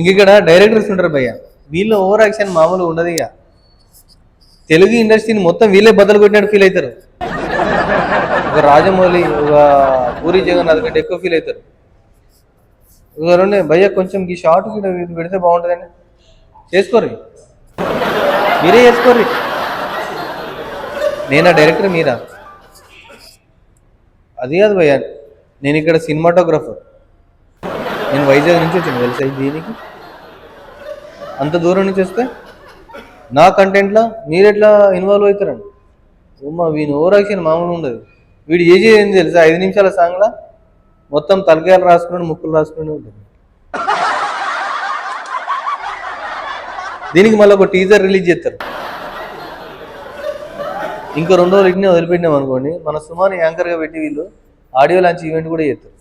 ఇక్కడ డైరెక్టర్స్ ఉంటారు భయ్య, వీళ్ళు ఓవర్ యాక్షన్ మామూలుగా ఉండదు. ఇక తెలుగు ఇండస్ట్రీని మొత్తం వీళ్ళే బద్దలు కొట్టినట్టు ఫీల్ అవుతారు. ఒక రాజమౌళి, ఒక పూరి జగన్నాథ్ కంటే ఎక్కువ ఫీల్ అవుతారు. భయ్య కొంచెం ఈ షార్ట్ పెడితే బాగుంటుందని చేసుకోర్రి, మీరే చేసుకోర్రి. నేనా డైరెక్టర్, మీరా? అది కాదు భయ్య, నేను ఇక్కడ సినిమాటోగ్రఫర్. నేను వైజాగ్ నుంచి వచ్చాను తెలుసా దీనికి. అంత దూరం నుంచి వస్తే నా కంటెంట్లో మీరు ఎట్లా ఇన్వాల్వ్ అవుతారండి? వీని ఓవర్ యాక్షన్ మామూలు ఉండదు. వీడు ఏంది తెలుసా, 5 నిమిషాల సాంగ్లా మొత్తం తలకాయలు రాసుకుని ముక్కులు రాసుకుని ఉంటుంది. దీనికి మళ్ళీ ఒక టీజర్ రిలీజ్ చేస్తారు. ఇంకో 2 రోజులు ఇట్నే వదిలిపెట్టినాం అనుకోండి, మన సుమాని యాంకర్గా పెట్టి వీళ్ళు ఆడియో లాంచ్ ఈవెంట్ కూడా చేస్తారు.